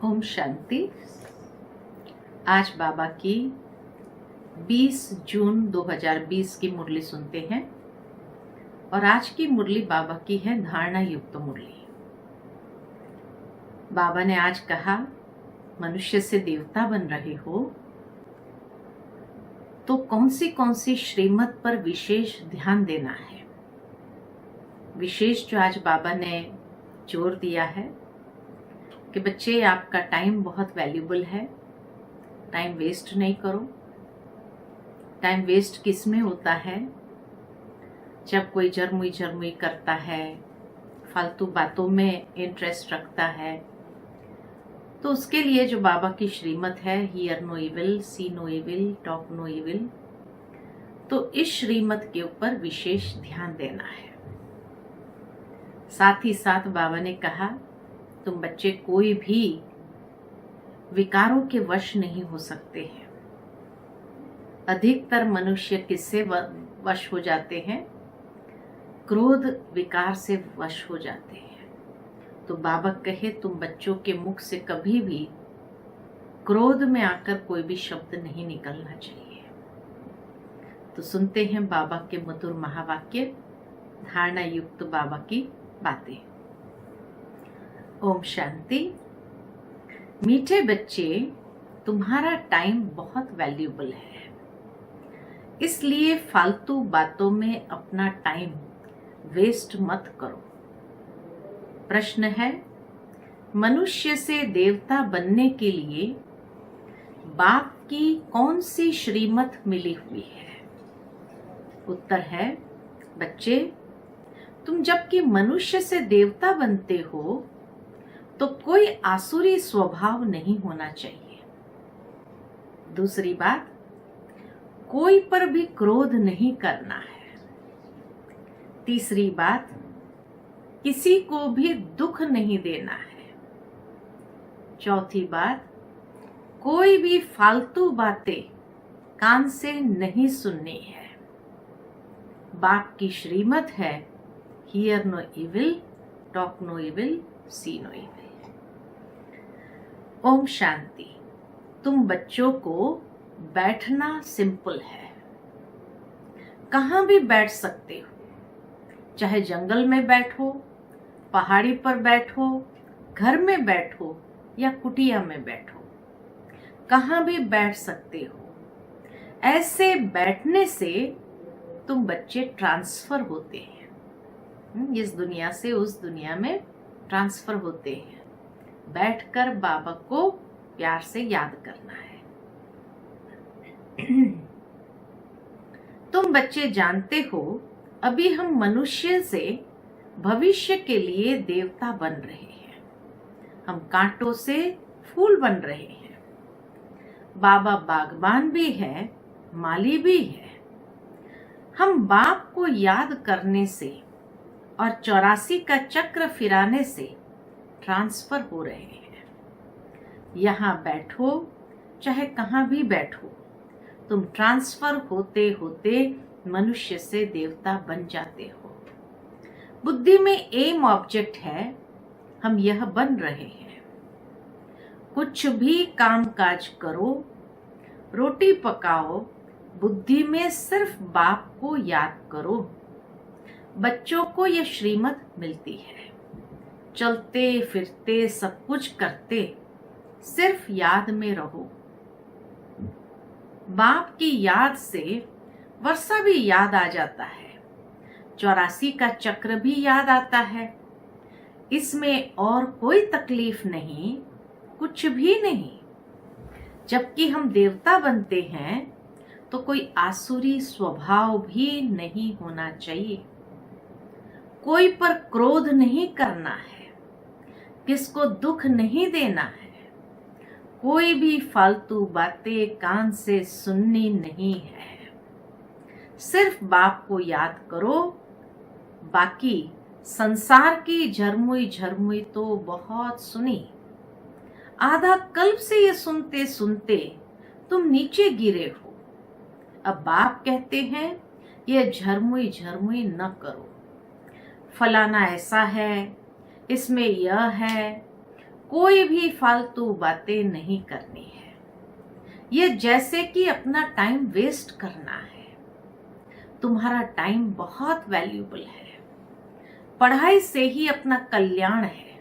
ओम शांति। आज बाबा की 20 जून 2020 की मुरली सुनते हैं और आज की मुरली बाबा की है धारणा युक्त मुरली। बाबा ने आज कहा, मनुष्य से देवता बन रहे हो तो कौन सी श्रीमत पर विशेष ध्यान देना है। विशेष जो आज बाबा ने जोर दिया है कि बच्चे, आपका टाइम बहुत वैल्यूबल है, टाइम वेस्ट नहीं करो। टाइम वेस्ट किस में होता है? जब कोई झरमुई करता है, फालतू बातों में इंटरेस्ट रखता है, तो उसके लिए जो बाबा की श्रीमत है, hear no evil, see no evil, talk no evil, तो इस श्रीमत के ऊपर विशेष ध्यान देना है। साथ ही साथ बाबा ने कहा, तुम बच्चे कोई भी विकारों के वश नहीं हो सकते हैं। अधिकतर मनुष्य किससे वश हो जाते हैं? क्रोध विकार से वश हो जाते हैं। तो बाबा कहे, तुम बच्चों के मुख से कभी भी क्रोध में आकर कोई भी शब्द नहीं निकलना चाहिए। तो सुनते हैं बाबा के मधुर महावाक्य, धारणा युक्त बाबा की बातें। ओम शांति। मीठे बच्चे, तुम्हारा टाइम बहुत वैल्यूबल है, इसलिए फालतू बातों में अपना टाइम वेस्ट मत करो। प्रश्न है, मनुष्य से देवता बनने के लिए बाप की कौन सी श्रीमत मिली हुई है? उत्तर है, बच्चे, तुम जबकि मनुष्य से देवता बनते हो तो कोई आसुरी स्वभाव नहीं होना चाहिए। दूसरी बात, कोई पर भी क्रोध नहीं करना है। तीसरी बात, किसी को भी दुख नहीं देना है। चौथी बात, कोई भी फालतू बातें कान से नहीं सुननी है। बाप की श्रीमत है, hear no evil, talk no evil, see no evil. ओम शांति। तुम बच्चों को बैठना सिंपल है, कहाँ भी बैठ सकते हो, चाहे जंगल में बैठो, पहाड़ी पर बैठो, घर में बैठो या कुटिया में बैठो, कहाँ भी बैठ सकते हो। ऐसे बैठने से तुम बच्चे ट्रांसफर होते हैं, इस दुनिया से उस दुनिया में ट्रांसफर होते हैं। बैठकर बाबा को प्यार से याद करना है। तुम बच्चे जानते हो, अभी हम मनुष्य से भविष्य के लिए देवता बन रहे हैं। हम कांटों से फूल बन रहे हैं। बाबा बागबान भी है, माली भी है। हम बाप को याद करने से और 84 का चक्र फिराने से ट्रांसफर हो रहे हैं। यहाँ बैठो, चाहे कहाँ भी बैठो, तुम ट्रांसफर होते होते मनुष्य से देवता बन जाते हो। बुद्धि में एम ऑब्जेक्ट है, हम यह बन रहे हैं। कुछ भी काम काज करो, रोटी पकाओ, बुद्धि में सिर्फ बाप को याद करो। बच्चों को यह श्रीमत मिलती है। चलते फिरते सब कुछ करते, सिर्फ याद में रहो। बाप की याद से वर्षा भी याद आ जाता है, 84 का चक्र भी याद आता है। इसमें और कोई तकलीफ नहीं, कुछ भी नहीं। जबकि हम देवता बनते हैं तो कोई आसुरी स्वभाव भी नहीं होना चाहिए। कोई पर क्रोध नहीं करना है, किसको दुख नहीं देना है। कोई भी फालतू बातें कान से सुननी नहीं है। सिर्फ बाप को याद करो। बाकी संसार की झरमुई तो बहुत सुनी। आधा कल्प से ये सुनते सुनते तुम नीचे गिरे हो। अब बाप कहते हैं, ये झरमुई न करो। फलाना ऐसा है, इसमें यह है, कोई भी फालतू बातें नहीं करनी है। ये जैसे कि अपना टाइम वेस्ट करना है। तुम्हारा टाइम बहुत वैल्यूबल है। पढ़ाई से ही अपना कल्याण है।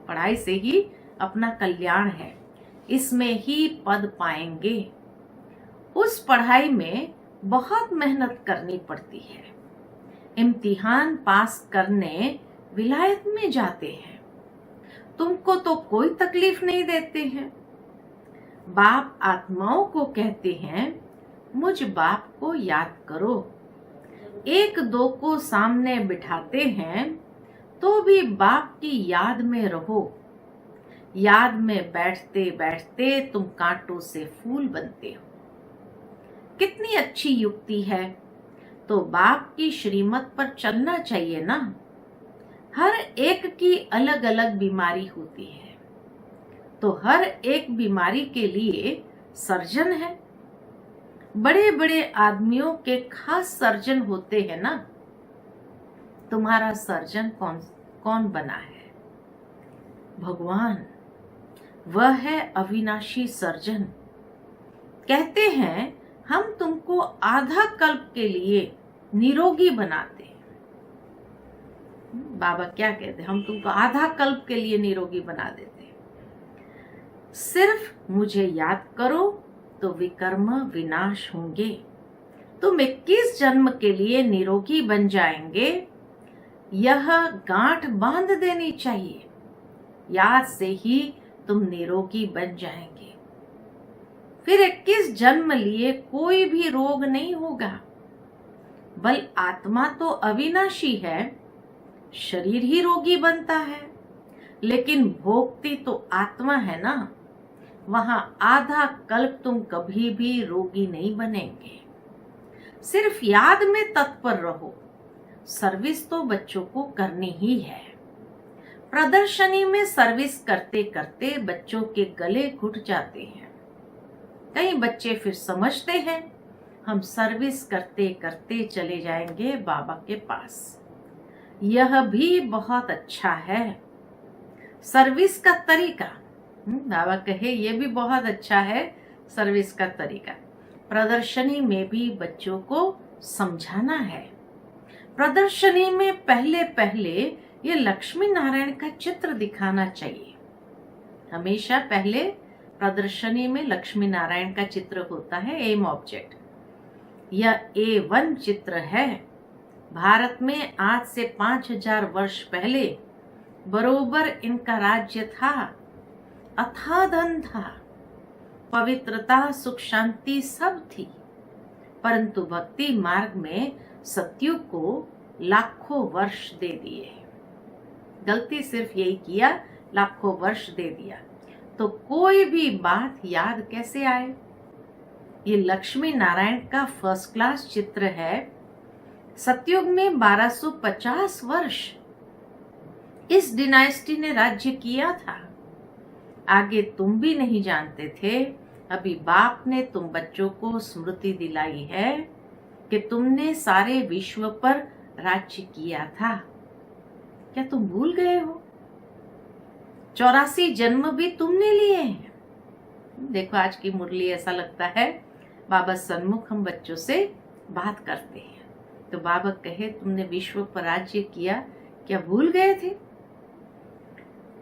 पढ़ाई से ही अपना कल्याण है। इसमें ही पद पाएंगे। उस पढ़ाई में बहुत मेहनत करनी पड़ती है। इम्तिहान पास करने विलायत में जाते हैं। तुमको तो कोई तकलीफ नहीं देते हैं। बाप आत्माओं को कहते हैं, मुझ बाप को याद करो। एक दो को सामने बिठाते हैं तो भी बाप की याद में रहो। याद में बैठते बैठते तुम कांटों से फूल बनते हो। कितनी अच्छी युक्ति है। तो बाप की श्रीमत पर चलना चाहिए ना। हर एक की अलग अलग बीमारी होती है, तो हर एक बीमारी के लिए सर्जन है। बड़े बड़े आदमियों के खास सर्जन होते हैं ना। तुम्हारा सर्जन कौन बना है? भगवान। वह है अविनाशी सर्जन। कहते हैं, हम तुमको आधा कल्प के लिए निरोगी बनाते हैं। बाबा क्या कहते हैं? हम तुमको आधा कल्प के लिए निरोगी बना देते हैं। सिर्फ मुझे याद करो तो विकर्म विनाश होंगे। तुम 21 जन्म के लिए निरोगी बन जाएंगे। यह गांठ बांध देनी चाहिए। याद से ही तुम निरोगी बन जाएंगे। फिर 21 जन्म लिए कोई भी रोग नहीं होगा। बल आत्मा तो अविनाशी है, शरीर ही रोगी बनता है, लेकिन भोगती तो आत्मा है ना। वहां आधा कल्प तुम कभी भी रोगी नहीं बनेंगे। सिर्फ याद में तत्पर रहो। सर्विस तो बच्चों को करनी ही है। प्रदर्शनी में सर्विस करते करते बच्चों के गले घुट जाते हैं। कई बच्चे फिर समझते हैं, हम सर्विस करते करते चले जाएंगे बाबा के पास। यह भी बहुत अच्छा है। सर्विस का तरीका, बाबा कहे, यह भी बहुत अच्छा है सर्विस का तरीका। प्रदर्शनी में भी बच्चों को समझाना है। प्रदर्शनी में पहले पहले ये लक्ष्मी नारायण का चित्र दिखाना चाहिए। हमेशा पहले प्रदर्शनी में लक्ष्मी नारायण का चित्र होता है, एम ऑब्जेक्ट। यह A1 चित्र है। भारत में आज से 5000 वर्ष पहले बरोबर इनका राज्य था। अथाह धन था, पवित्रता, सुख, शांति सब थी। परंतु भक्ति मार्ग में सतयुग को लाखों वर्ष दे दिए। गलती सिर्फ यही किया, लाखों वर्ष दे दिया। तो कोई भी बात याद कैसे आए? ये लक्ष्मी नारायण का फर्स्ट क्लास चित्र है। सतयुग में 1250 वर्ष इस डिनाइस्टी ने राज्य किया था। आगे तुम भी नहीं जानते थे। अभी बाप ने तुम बच्चों को स्मृति दिलाई है कि तुमने सारे विश्व पर राज्य किया था। क्या तुम भूल गए हो? 84 जन्म भी तुमने लिए हैं। देखो आज की मुरली, ऐसा लगता है बाबा सन्मुख हम बच्चों से बात करते हैं। तो बाबा कहे, तुमने विश्व पर राज्य किया, क्या भूल गए थे?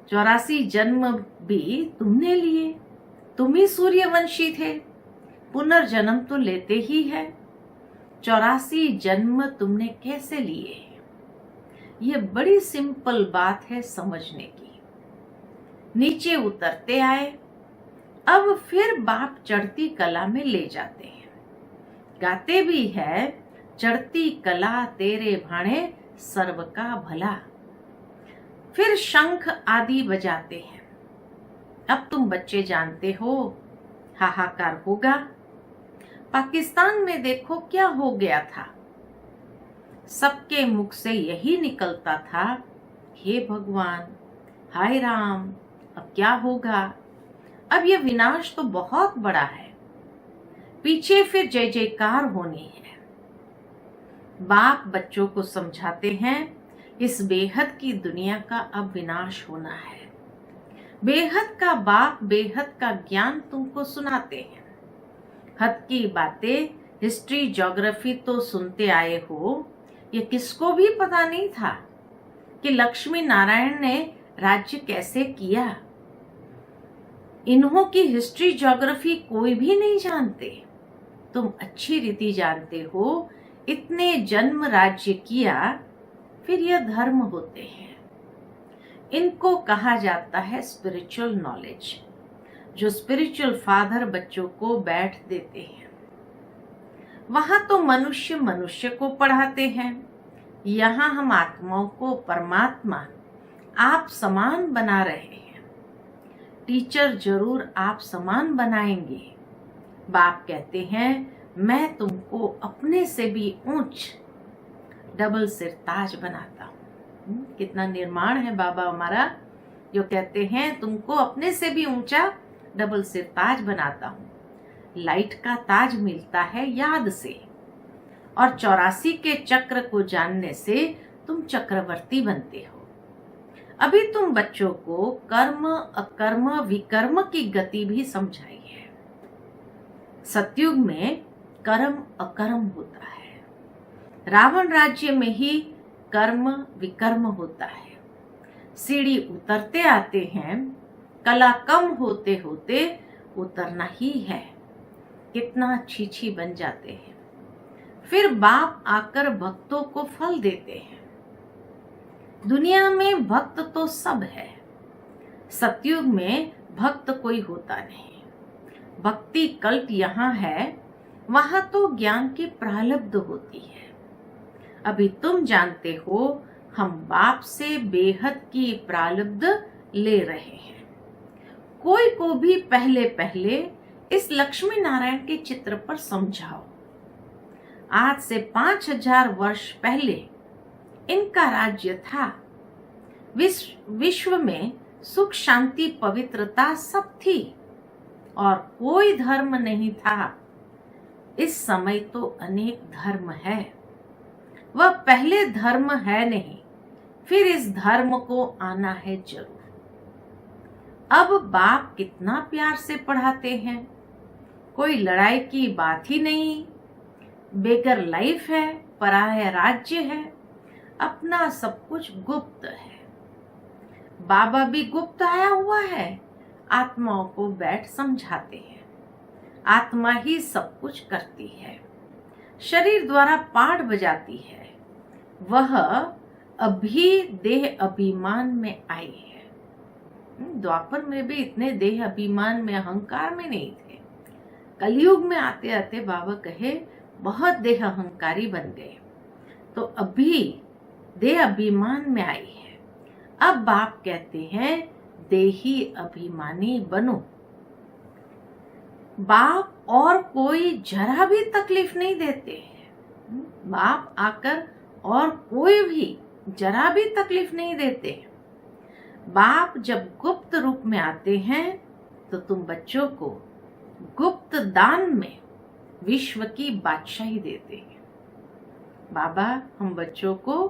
84 जन्म भी तुमने लिए। तुम ही सूर्यवंशी थे। पुनर्जन्म तो लेते ही है। 84 जन्म तुमने कैसे लिए? ये बड़ी सिंपल बात है समझने की। नीचे उतरते आए, अब फिर बाप चढ़ती कला में ले जाते हैं। गाते भी है, चढ़ती कला तेरे भाणे सर्व का भला। फिर शंख आदि बजाते हैं। अब तुम बच्चे जानते हो, हाहाकार होगा। पाकिस्तान में देखो क्या हो गया था। सबके मुख से यही निकलता था, हे भगवान, हाय राम, अब क्या होगा? अब यह विनाश तो बहुत बड़ा है। पीछे फिर जय जयकार होनी है। बाप बच्चों को समझाते हैं, इस बेहद की दुनिया का अब विनाश होना है। बेहद का बाप बेहद का ज्ञान तुमको सुनाते हैं। हद की बातें हिस्ट्री ज्योग्राफी तो सुनते आए हो, ये किसको भी पता नहीं था कि लक्ष्मी नारायण ने राज्य कैसे किया। इन्हों की हिस्ट्री ज्योग्राफी कोई भी नहीं जानते। तुम अच्छी रीति जानते हो, इतने जन्म राज्य किया, फिर यह धर्म होते हैं। इनको कहा जाता है स्पिरिचुअल नॉलेज, जो स्पिरिचुअल फादर बच्चों को बैठ देते हैं। वहां तो मनुष्य मनुष्य को पढ़ाते हैं, यहाँ हम आत्माओं को परमात्मा आप समान बना रहे हैं। टीचर जरूर आप समान बनाएंगे। बाप कहते हैं मैं तुमको अपने से भी ऊंच डबल सिर ताज बनाता हूँ। कितना निर्माण है बाबा हमारा, जो कहते हैं तुमको अपने से भी ऊंचा डबल सिर ताज बनाता हूँ। लाइट का ताज मिलता है याद से, और 84 के चक्र को जानने से तुम चक्रवर्ती बनते हो। अभी तुम बच्चों को कर्म अकर्म विकर्म की गति भी समझाई है। सतयुग में कर्म अकर्म होता है, रावण राज्य में ही कर्म विकर्म होता है। सीढ़ी उतरते आते हैं, कला कम होते होते उतरना ही है। कितना छी बन जाते हैं। फिर बाप आकर भक्तों को फल देते हैं। दुनिया में भक्त तो सब है, सतयुग में भक्त कोई होता नहीं। भक्ति कल्ट यहाँ है, वहां तो ज्ञान की प्रारब्ध होती है। अभी तुम जानते हो हम बाप से बेहद की प्रारब्ध ले रहे हैं। कोई को भी पहले पहले इस लक्ष्मी नारायण के चित्र पर समझाओ। आज से 5000 वर्ष पहले इनका राज्य था। विश्व में सुख शांति पवित्रता सब थी और कोई धर्म नहीं था। इस समय तो अनेक धर्म है, वह पहले धर्म है नहीं, फिर इस धर्म को आना है जरूर। अब बाप कितना प्यार से पढ़ाते हैं, कोई लड़ाई की बात ही नहीं। बेगर लाइफ है, पराया राज्य है, अपना सब कुछ गुप्त है। बाबा भी गुप्त आया हुआ है, आत्माओं को बैठ समझाते हैं। आत्मा ही सब कुछ करती है, शरीर द्वारा पाठ बजाती है। वह अभी देह अभिमान में आई है। द्वापर में भी इतने देह अभिमान में अहंकार में नहीं थे। कलयुग में आते आते बाबा कहे बहुत देह अहंकारी बन गए, तो अभी देह अभिमान में आई है। अब बाप कहते हैं देही अभिमानी बनो। बाप और कोई जरा भी तकलीफ नहीं देते हैं। बाप आकर और कोई भी जरा भी तकलीफ नहीं देते। बाप जब गुप्त रूप में आते हैं तो तुम बच्चों को गुप्त दान में विश्व की बादशाही देते हैं। बाबा हम बच्चों को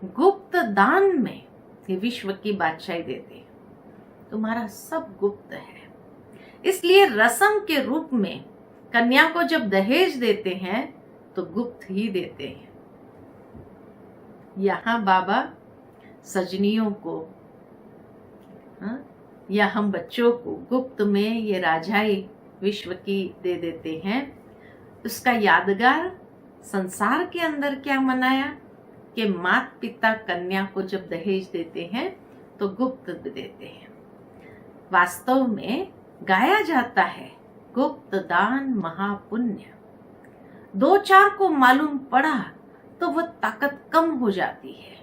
गुप्त दान में विश्व की बादशाही देते हैं। तुम्हारा सब गुप्त है, इसलिए रस्म के रूप में कन्या को जब दहेज देते हैं तो गुप्त ही देते हैं। यहाँ बाबा सजनियों को या हम बच्चों को गुप्त में ये राजाई विश्व की दे देते हैं। उसका यादगार संसार के अंदर क्या मनाया कि माता पिता कन्या को जब दहेज देते हैं तो गुप्त देते हैं। वास्तव में गाया जाता है गुप्त दान महापुण्य। 2-4 को मालूम पड़ा तो वह ताकत कम हो जाती है।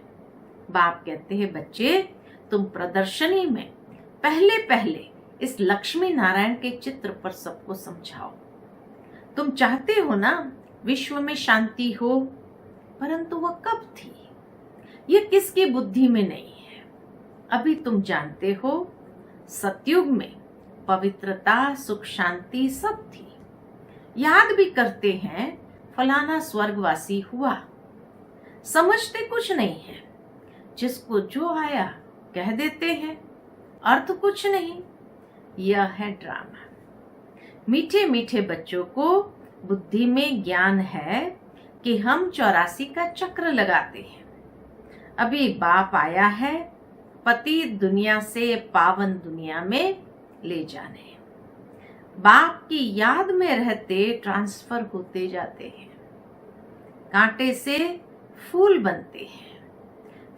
बाप कहते हैं बच्चे तुम प्रदर्शनी में पहले पहले इस लक्ष्मी नारायण के चित्र पर सबको समझाओ। तुम चाहते हो ना विश्व में शांति हो, परंतु वह कब थी ये किसकी बुद्धि में नहीं है। अभी तुम जानते हो सतयुग में पवित्रता सुख शांति सब थी। याद भी करते हैं फलाना स्वर्गवासी हुआ, समझते कुछ नहीं है। जिसको जो आया कह देते हैं अर्थ कुछ नहीं, यह है ड्रामा। मीठे मीठे बच्चों को बुद्धि में ज्ञान है कि हम 84 का चक्र लगाते हैं। अभी बाप आया है पति दुनिया से पावन दुनिया में ले जाने। बाप की याद में रहते ट्रांसफर होते जाते हैं, कांटे से फूल बनते हैं,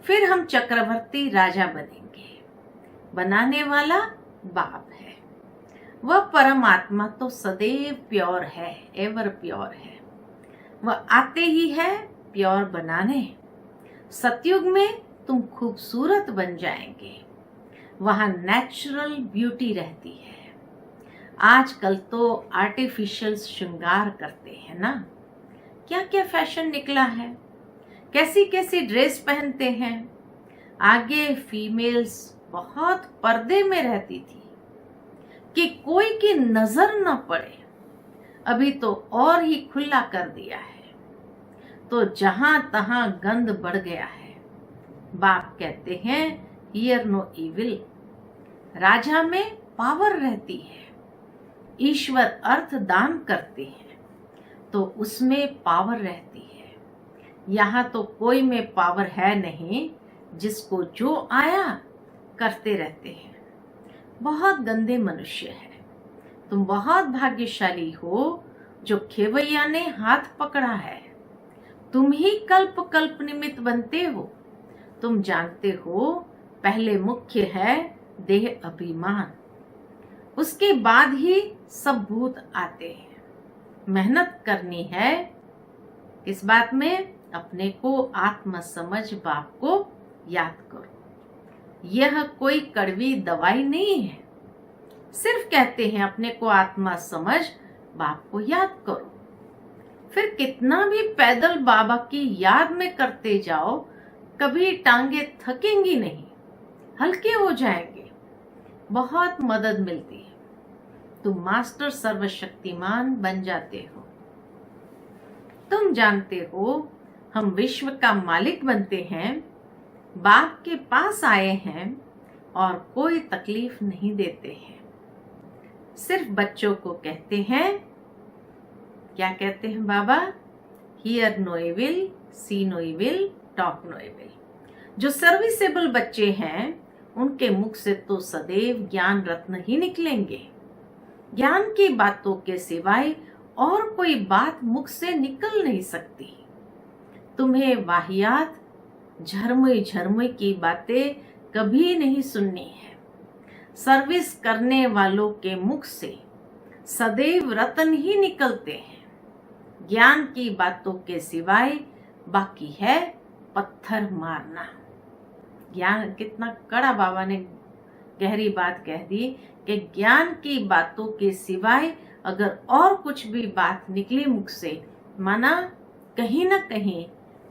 फिर हम चक्रवर्ती राजा बनेंगे। बनाने वाला बाप है। वह परमात्मा तो सदैव प्योर है, एवर प्योर है। वह आते ही है प्योर बनाने। सतयुग में तुम खूबसूरत बन जाएंगे। वहां नेचुरल ब्यूटी रहती है। आजकल तो आर्टिफिशियल श्रृंगार करते हैं ना, क्या क्या फैशन निकला है, कैसी कैसी ड्रेस पहनते हैं। आगे फीमेल्स बहुत पर्दे में रहती थी कि कोई की नजर न पड़े, अभी तो और ही खुला कर दिया है। तो जहां तहां गंद बढ़ गया है। बाप कहते हैं हियर नो इविल। राजा में पावर रहती है। ईश्वर अर्थ दान करते हैं तो उसमें पावर रहती है। यहाँ तो कोई में पावर है नहीं, जिसको जो आया करते रहते हैं। बहुत गंदे मनुष्य है। तुम बहुत भाग्यशाली हो जो खेवैया ने हाथ पकड़ा है। तुम ही कल्प कल्प निमित्त बनते हो। तुम जानते हो पहले मुख्य है देह अभिमान, उसके बाद ही सब भूत आते हैं। मेहनत करनी है इस बात में, अपने को आत्म समझ बाप को याद करो। यह कोई कड़वी दवाई नहीं है। सिर्फ कहते हैं अपने को आत्मा समझ बाप को याद करो। फिर कितना भी पैदल बाबा की याद में करते जाओ, कभी टांगे थकेंगी नहीं, हल्के हो जाएंगे। बहुत मदद मिलती है। तुम मास्टर सर्वशक्तिमान बन जाते हो। तुम जानते हो हम विश्व का मालिक बनते हैं। बाप के पास आए हैं और कोई तकलीफ नहीं देते हैं। सिर्फ बच्चों को कहते हैं, क्या कहते हैं बाबा? Hear no evil, see no evil, talk no evil. जो सर्विसेबल बच्चे हैं उनके मुख से तो सदैव ज्ञान रत्न ही निकलेंगे। ज्ञान की बातों के सिवाय और कोई बात मुख से निकल नहीं सकती। तुम्हें वाहियात झरमुई झरमुई की बातें कभी नहीं सुननी है। सर्विस करने वालों के मुख से सदैव रतन ही निकलते हैं। ज्ञान की बातों के सिवाय बाकी है पत्थर मारना। ज्ञान कितना कड़ा बाबा ने गहरी बात कह दी कि ज्ञान की बातों के सिवाय अगर और कुछ भी बात निकली मुख से, माना कहीं न कहीं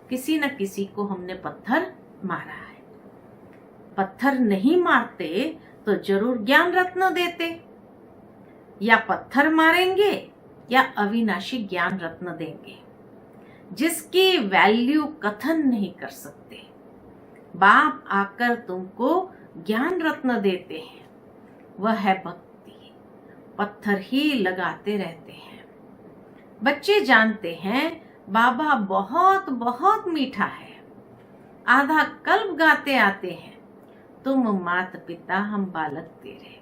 किसी न किसी को हमने पत्थर मारा है। पत्थर नहीं मारते तो जरूर ज्ञान रत्न देते। या पत्थर मारेंगे या अविनाशी ज्ञान रत्न देंगे, जिसकी वैल्यू कथन नहीं कर सकते। बाप आकर तुमको ज्ञान रत्न देते हैं, वह है भक्ति। पत्थर ही लगाते रहते हैं। बच्चे जानते हैं बाबा बहुत बहुत मीठा है। आधा कल्प गाते आते हैं, तुम माता पिता हम बालक तेरे,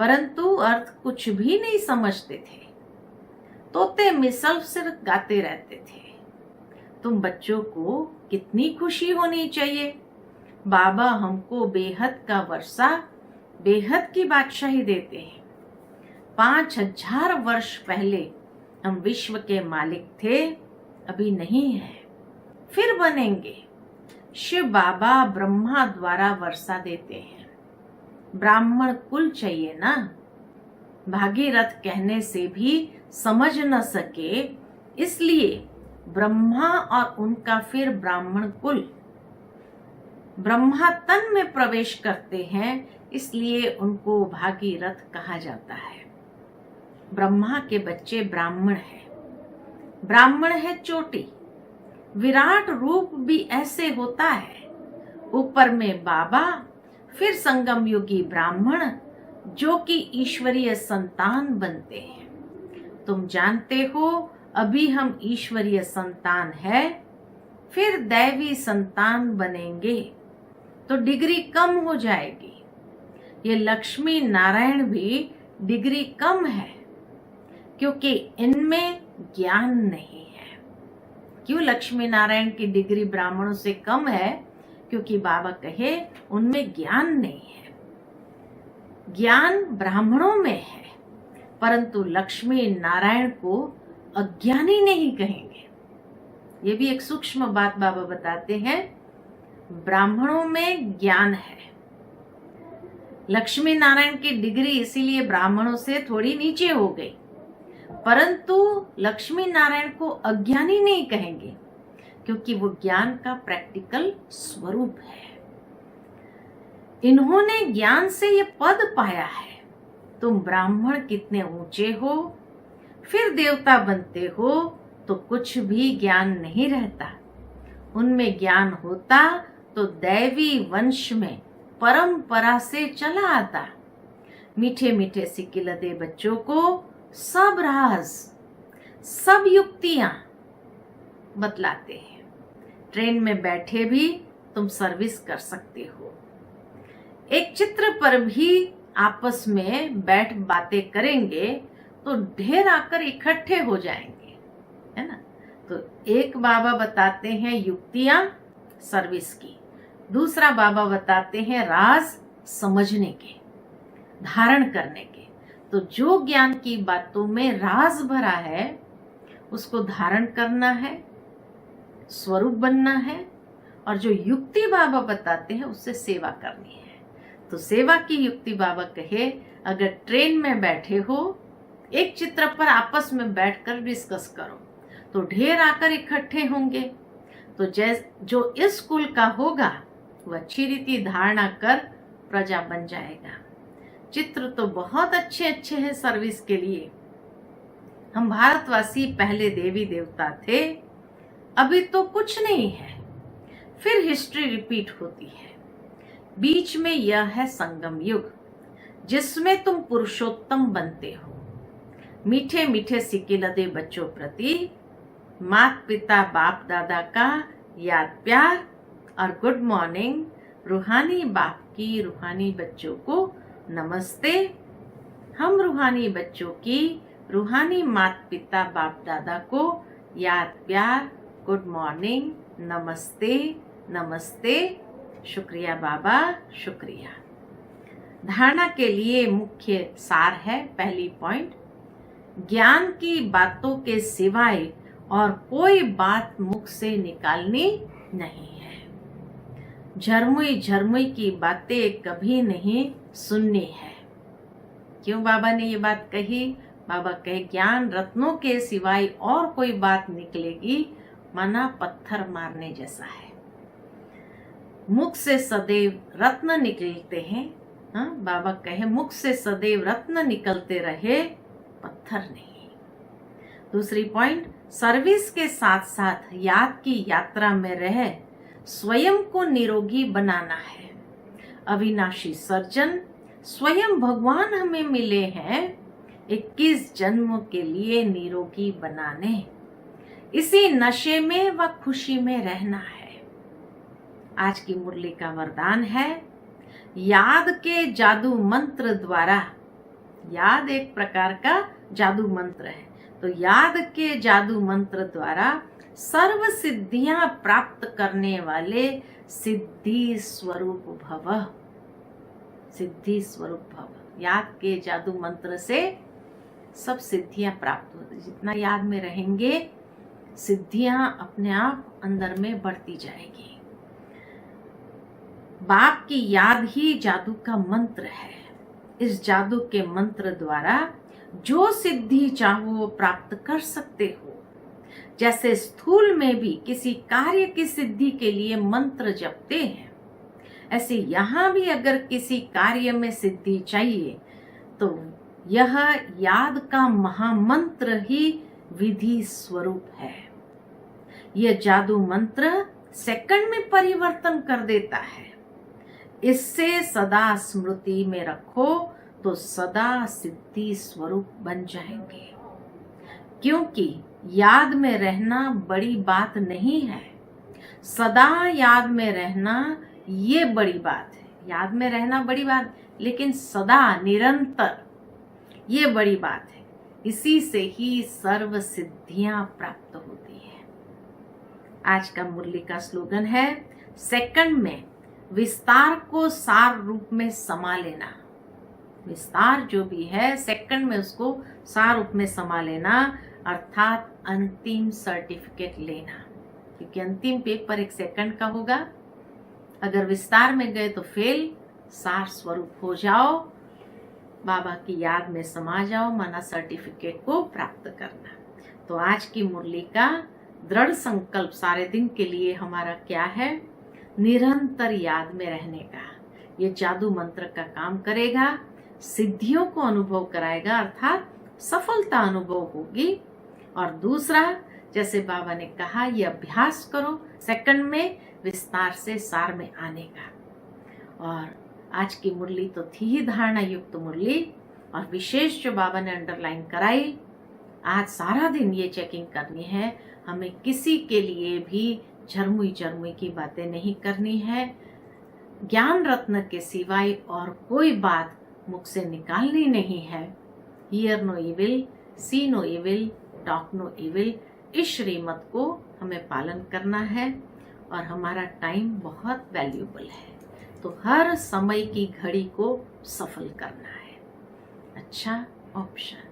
परंतु अर्थ कुछ भी नहीं समझते थे। तोते मिसल सिर्फ गाते रहते थे। तुम बच्चों को कितनी खुशी होनी चाहिए। बाबा हमको बेहद का वर्षा, बेहद की बादशाही देते हैं। 5000 वर्ष पहले हम विश्व के मालिक थे, अभी नहीं है, फिर बनेंगे। शिव बाबा ब्रह्मा द्वारा वर्षा देते हैं। ब्राह्मण कुल चाहिए ना। भागीरथ कहने से भी समझ न सके, इसलिए ब्रह्मा और उनका फिर ब्राह्मण कुल। ब्रह्मा तन में प्रवेश करते हैं, इसलिए उनको भागीरथ कहा जाता है। ब्रह्मा के बच्चे ब्राह्मण हैं। ब्राह्मण है चोटी। विराट रूप भी ऐसे होता है। ऊपर में बाबा, फिर संगम युगी ब्राह्मण जो कि ईश्वरीय संतान बनते हैं। तुम जानते हो अभी हम ईश्वरीय संतान है, फिर दैवी संतान बनेंगे तो डिग्री कम हो जाएगी। ये लक्ष्मी नारायण भी डिग्री कम है क्योंकि इनमें ज्ञान नहीं है। क्यों लक्ष्मी नारायण की डिग्री ब्राह्मणों से कम है? क्योंकि बाबा कहे उनमें ज्ञान नहीं है। ज्ञान ब्राह्मणों में है, परंतु लक्ष्मी नारायण को अज्ञानी नहीं कहेंगे। ये भी एक सूक्ष्म बात बाबा बताते हैं। ब्राह्मणों में ज्ञान है। लक्ष्मी नारायण की डिग्री इसीलिए ब्राह्मणों से थोड़ी नीचे हो गई, परंतु लक्ष्मी नारायण को अज्ञानी नहीं कहेंगे क्योंकि वो ज्ञान का प्रैक्टिकल स्वरूप है। इन्होंने ज्ञान से ये पद पाया है। तुम ब्राह्मण कितने ऊंचे हो, फिर देवता बनते हो तो कुछ भी ज्ञान नहीं रहता। उनमें ज्ञान होता तो दैवी वंश में परंपरा से चला आता। मीठे मीठे सिक्के लदे बच्चों को सब राज, सब युक्तियां बतलाते हैं। ट्रेन में बैठे भी तुम सर्विस कर सकते हो। एक चित्र पर भी आपस में बैठ बातें करेंगे तो ढेर आकर इकट्ठे हो जाएंगे, है ना। तो एक बाबा बताते हैं युक्तियां सर्विस की, दूसरा बाबा बताते हैं राज समझने के, धारण करने के। तो जो ज्ञान की बातों में राज भरा है उसको धारण करना है, स्वरूप बनना है, और जो युक्ति बाबा बताते हैं उससे सेवा करनी है। तो सेवा की युक्ति बाबा कहे अगर ट्रेन में बैठे हो, एक चित्र पर आपस में बैठकर डिस्कस करो तो ढेर आकर इकट्ठे होंगे। तो जो इस कुल का होगा वो अच्छी रीति धारणा कर प्रजा बन जाएगा। चित्र तो बहुत अच्छे अच्छे हैं सर्विस के लिए। हम भारतवासी पहले देवी देवता थे, अभी तो कुछ नहीं है, फिर हिस्ट्री रिपीट होती है। बीच में यह है संगम युग जिसमें तुम पुरुषोत्तम बनते हो। मीठे मीठे सिक्के लदे बच्चों प्रति माता पिता बाप दादा का याद प्यार और गुड मॉर्निंग। रूहानी बाप की रूहानी बच्चों को नमस्ते। हम रूहानी बच्चों की रूहानी माता पिता बाप दादा को याद प्यार, गुड मॉर्निंग, नमस्ते नमस्ते। शुक्रिया बाबा, शुक्रिया। धारणा के लिए मुख्य सार है, पहली पॉइंट, ज्ञान की बातों के सिवाय और कोई बात मुख से निकालनी नहीं है। झरमुई झरमुई की बातें कभी नहीं सुननी है। क्यों बाबा ने ये बात कही? बाबा कहे ज्ञान रत्नों के सिवाय और कोई बात निकलेगी माना पत्थर मारने जैसा है। मुख से सदैव रत्न निकलते हैं। हाँ, बाबा कहे मुख से सदैव रत्न निकलते रहे, पत्थर नहीं। दूसरी पॉइंट, सर्विस के साथ साथ याद की यात्रा में रह स्वयं को निरोगी बनाना है। अविनाशी सर्जन स्वयं भगवान हमें मिले हैं 21 जन्मों के लिए निरोगी बनाने। इसी नशे में व खुशी में रहना है। आज की मुरली का वरदान है, याद के जादू मंत्र द्वारा। याद एक प्रकार का जादू मंत्र है, तो याद के जादू मंत्र द्वारा सर्व सिद्धियां प्राप्त करने वाले सिद्धि स्वरूप भव। सिद्धि स्वरूप भव। याद के जादू मंत्र से सब सिद्धियां प्राप्त होती। जितना याद में रहेंगे सिद्धियां अपने आप अंदर में बढ़ती जाएगी। बाप की याद ही जादू का मंत्र है। इस जादू के मंत्र द्वारा जो सिद्धि चाहो वो प्राप्त कर सकते हो। जैसे स्थूल में भी किसी कार्य की सिद्धि के लिए मंत्र जपते हैं, ऐसे यहाँ भी अगर किसी कार्य में सिद्धि चाहिए तो यह याद का महामंत्र ही विधि स्वरूप है। यह जादू मंत्र सेकंड में परिवर्तन कर देता है। इससे सदा स्मृति में रखो तो सदा सिद्धि स्वरूप बन जाएंगे। क्योंकि याद में रहना बड़ी बात नहीं है, सदा याद में रहना ये बड़ी बात है। याद में रहना बड़ी बात, लेकिन सदा निरंतर ये बड़ी बात है। इसी से ही सर्व सिद्धियां प्राप्त होती है। आज का मुरली का स्लोगन है, सेकंड में विस्तार को सार रूप में समा लेना। विस्तार जो भी है सेकंड में उसको सार रूप में समा लेना, अर्थात अंतिम सर्टिफिकेट लेना। क्योंकि अंतिम पेपर एक सेकंड का होगा। अगर विस्तार में गए तो फेल, सार स्वरूप हो जाओ, बाबा की याद में समा जाओ, माना सर्टिफिकेट को प्राप्त करना। तो आज की मुरली का दृढ़ संकल्प सारे दिन के लिए हमारा क्या है? निरंतर याद में रहने का। ये जादू मंत्र का काम करेगा, सिद्धियों को अनुभव कराएगा, अर्थात सफलता अनुभव होगी। और दूसरा, जैसे बाबा ने कहा, ये अभ्यास करो सेकंड में विस्तार से सार में आने का। और आज की मुरली तो थी ही धारणा युक्त मुरली, और विशेष जो बाबा ने अंडरलाइन कराई, आज सारा दिन ये चेकिंग करनी है, हमें किसी के लिए भी झरमुई झरमुई की बातें नहीं करनी है। ज्ञान रत्न के सिवाय और कोई बात मुख से निकालनी नहीं है। Hear no evil, see no evil, talk no evil. इस श्रीमत को हमें पालन करना है। और हमारा टाइम बहुत वैल्यूबल है, तो हर समय की घड़ी को सफल करना है। अच्छा ऑप्शन।